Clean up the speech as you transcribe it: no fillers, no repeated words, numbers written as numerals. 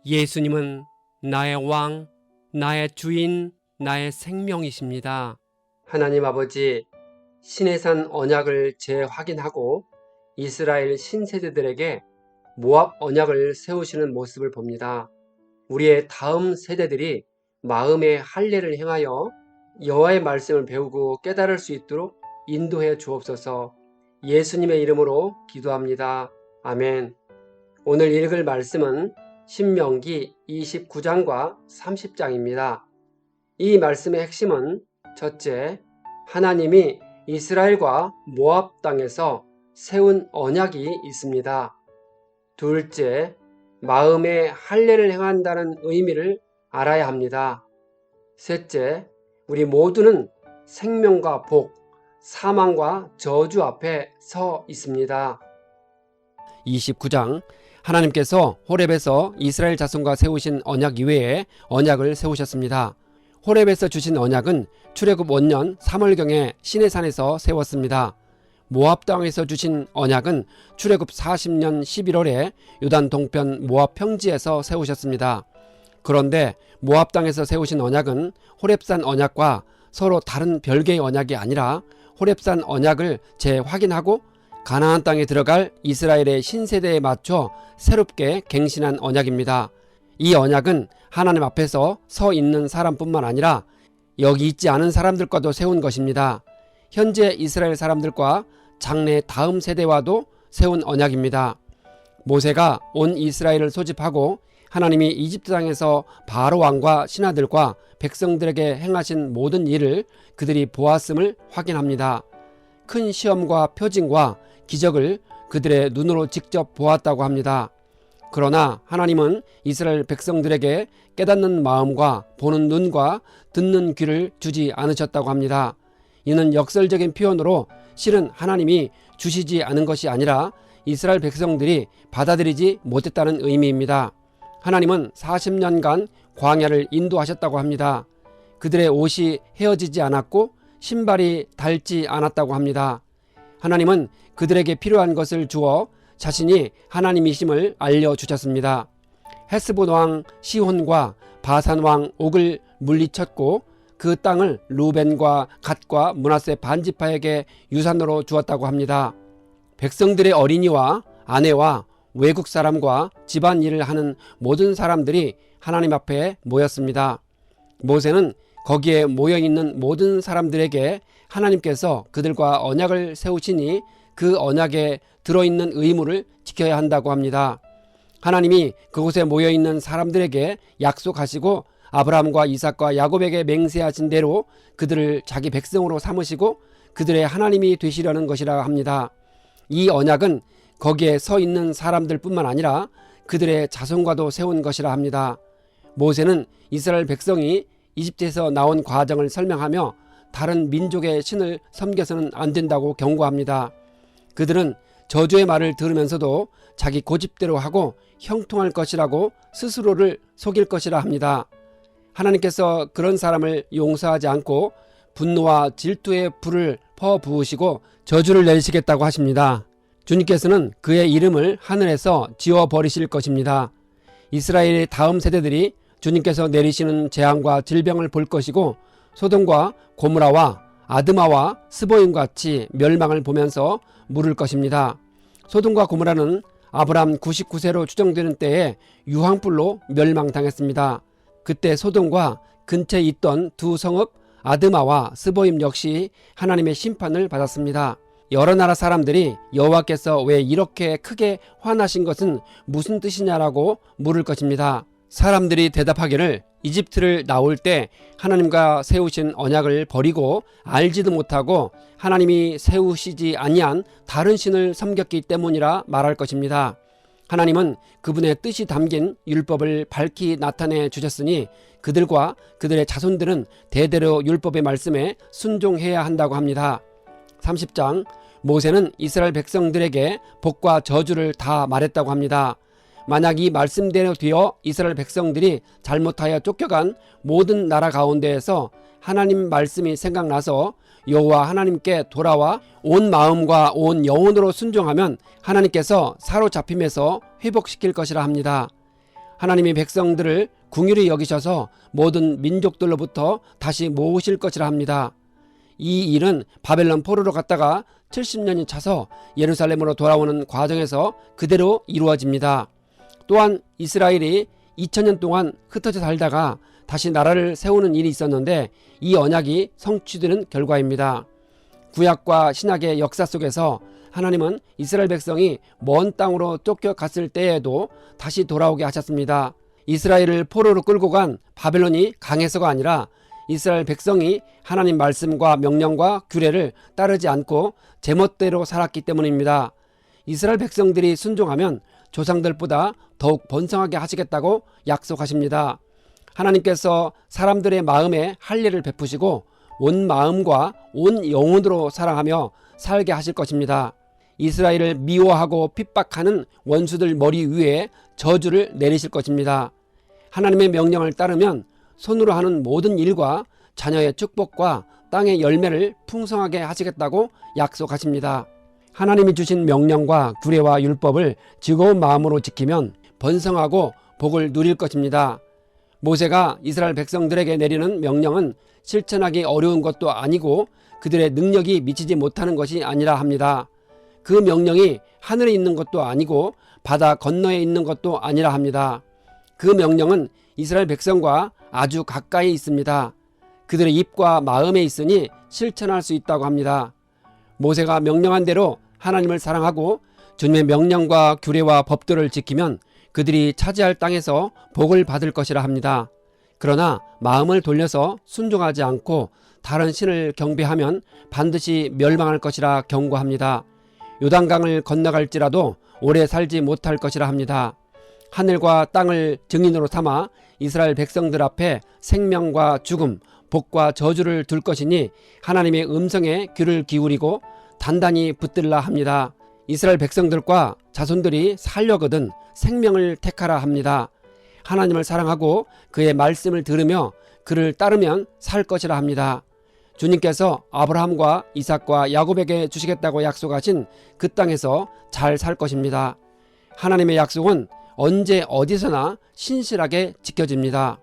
예수님은 나의 왕, 나의 주인, 나의 생명이십니다. 하나님 아버지, 시내산 언약을 재확인하고 이스라엘 신세대들에게 모압 언약을 세우시는 모습을 봅니다. 우리의 다음 세대들이 마음의 할례를 행하여 여호와의 말씀을 배우고 깨달을 수 있도록 인도해 주옵소서. 예수님의 이름으로 기도합니다. 아멘. 오늘 읽을 말씀은 신명기 29장과 30장입니다. 이 말씀의 핵심은 첫째, 하나님이 이스라엘과 모압 땅에서 세운 언약이 있습니다. 둘째, 마음의 할례를 행한다는 의미를 알아야 합니다. 셋째, 우리 모두는 생명과 복, 사망과 저주 앞에 서 있습니다. 29장, 하나님께서 호렙에서 이스라엘 자손과 세우신 언약 이외에 언약을 세우셨습니다. 호렙에서 주신 언약은 출애굽 원년 3월경에 시내산에서 세웠습니다. 모압 땅에서 주신 언약은 출애굽 40년 11월에 요단 동편 모압 평지에서 세우셨습니다. 그런데 모압 땅에서 세우신 언약은 호렙산 언약과 서로 다른 별개의 언약이 아니라 호렙산 언약을 재확인하고 가나안 땅에 들어갈 이스라엘의 신세대에 맞춰 새롭게 갱신한 언약입니다. 이 언약은 하나님 앞에서 서 있는 사람뿐만 아니라 여기 있지 않은 사람들과도 세운 것입니다. 현재 이스라엘 사람들과 장래 다음 세대와도 세운 언약입니다. 모세가 온 이스라엘을 소집하고 하나님이 이집트 땅에서 바로 왕과 신하들과 백성들에게 행하신 모든 일을 그들이 보았음을 확인합니다. 큰 시험과 표징과 기적을 그들의 눈으로 직접 보았다고 합니다. 그러나 하나님은 이스라엘 백성들에게 깨닫는 마음과 보는 눈과 듣는 귀를 주지 않으셨다고 합니다. 이는 역설적인 표현으로 실은 하나님이 주시지 않은 것이 아니라 이스라엘 백성들이 받아들이지 못했다는 의미입니다. 하나님은 40년간 광야를 인도하셨다고 합니다. 그들의 옷이 헤어지지 않았고 신발이 닳지 않았다고 합니다. 하나님은 그들에게 필요한 것을 주어 자신이 하나님이심을 알려주셨습니다. 헤스본 왕 시혼과 바산 왕 옥을 물리쳤고 그 땅을 루벤과 갓과 므낫세 반지파에게 유산으로 주었다고 합니다. 백성들의 어린이와 아내와 외국 사람과 집안일을 하는 모든 사람들이 하나님 앞에 모였습니다. 모세는 거기에 모여있는 모든 사람들에게 하나님께서 그들과 언약을 세우시니 그 언약에 들어있는 의무를 지켜야 한다고 합니다. 하나님이 그곳에 모여있는 사람들에게 약속하시고 아브라함과 이삭과 야곱에게 맹세하신 대로 그들을 자기 백성으로 삼으시고 그들의 하나님이 되시려는 것이라 합니다. 이 언약은 거기에 서 있는 사람들 뿐만 아니라 그들의 자손과도 세운 것이라 합니다. 모세는 이스라엘 백성이 이집트에서 나온 과정을 설명하며 다른 민족의 신을 섬겨서는 안 된다고 경고합니다. 그들은 저주의 말을 들으면서도 자기 고집대로 하고 형통할 것이라고 스스로를 속일 것이라 합니다. 하나님께서 그런 사람을 용서하지 않고 분노와 질투의 불을 퍼부으시고 저주를 내리시겠다고 하십니다. 주님께서는 그의 이름을 하늘에서 지워버리실 것입니다. 이스라엘의 다음 세대들이 주님께서 내리시는 재앙과 질병을 볼 것이고 소돔과 고무라와 아드마와 스보임같이 멸망을 보면서 물을 것입니다. 소돔과 고무라는 아브람 99세로 추정되는 때에 유황불로 멸망당했습니다. 그때 소돔과 근처에 있던 두 성읍 아드마와 스보임 역시 하나님의 심판을 받았습니다. 여러 나라 사람들이 여호와께서 왜 이렇게 크게 화나신 것은 무슨 뜻이냐라고 물을 것입니다. 사람들이 대답하기를 이집트를 나올 때 하나님과 세우신 언약을 버리고 알지도 못하고 하나님이 세우시지 아니한 다른 신을 섬겼기 때문이라 말할 것입니다. 하나님은 그분의 뜻이 담긴 율법을 밝히 나타내 주셨으니 그들과 그들의 자손들은 대대로 율법의 말씀에 순종해야 한다고 합니다. 30장, 모세는 이스라엘 백성들에게 복과 저주를 다 말했다고 합니다. 만약 이 말씀대로 되어 이스라엘 백성들이 잘못하여 쫓겨간 모든 나라 가운데에서 하나님 말씀이 생각나서 여호와 하나님께 돌아와 온 마음과 온 영혼으로 순종하면 하나님께서 사로잡힘에서 회복시킬 것이라 합니다. 하나님이 백성들을 긍휼히 여기셔서 모든 민족들로부터 다시 모으실 것이라 합니다. 이 일은 바벨론 포로로 갔다가 70년이 차서 예루살렘으로 돌아오는 과정에서 그대로 이루어집니다. 또한 이스라엘이 2000년 동안 흩어져 살다가 다시 나라를 세우는 일이 있었는데 이 언약이 성취되는 결과입니다. 구약과 신약의 역사 속에서 하나님은 이스라엘 백성이 먼 땅으로 쫓겨갔을 때에도 다시 돌아오게 하셨습니다. 이스라엘을 포로로 끌고 간 바벨론이 강해서가 아니라 이스라엘 백성이 하나님 말씀과 명령과 규례를 따르지 않고 제멋대로 살았기 때문입니다. 이스라엘 백성들이 순종하면 조상들보다 더욱 번성하게 하시겠다고 약속하십니다. 하나님께서 사람들의 마음에 할례를 베푸시고 온 마음과 온 영혼으로 사랑하며 살게 하실 것입니다. 이스라엘을 미워하고 핍박하는 원수들 머리 위에 저주를 내리실 것입니다. 하나님의 명령을 따르면 손으로 하는 모든 일과 자녀의 축복과 땅의 열매를 풍성하게 하시겠다고 약속하십니다. 하나님이 주신 명령과 규례와 율법을 즐거운 마음으로 지키면 번성하고 복을 누릴 것입니다. 모세가 이스라엘 백성들에게 내리는 명령은 실천하기 어려운 것도 아니고 그들의 능력이 미치지 못하는 것이 아니라 합니다. 그 명령이 하늘에 있는 것도 아니고 바다 건너에 있는 것도 아니라 합니다. 그 명령은 이스라엘 백성과 아주 가까이 있습니다. 그들의 입과 마음에 있으니 실천할 수 있다고 합니다. 모세가 명령한 대로 하나님을 사랑하고 주님의 명령과 규례와 법도를 지키면 그들이 차지할 땅에서 복을 받을 것이라 합니다. 그러나 마음을 돌려서 순종하지 않고 다른 신을 경배하면 반드시 멸망할 것이라 경고합니다. 요단강을 건너갈지라도 오래 살지 못할 것이라 합니다. 하늘과 땅을 증인으로 삼아 이스라엘 백성들 앞에 생명과 죽음, 복과 저주를 둘 것이니 하나님의 음성에 귀를 기울이고 단단히 붙들라 합니다. 이스라엘 백성들과 자손들이 살려거든 생명을 택하라 합니다. 하나님을 사랑하고 그의 말씀을 들으며 그를 따르면 살 것이라 합니다. 주님께서 아브라함과 이삭과 야곱에게 주시겠다고 약속하신 그 땅에서 잘 살 것입니다. 하나님의 약속은 언제 어디서나 신실하게 지켜집니다.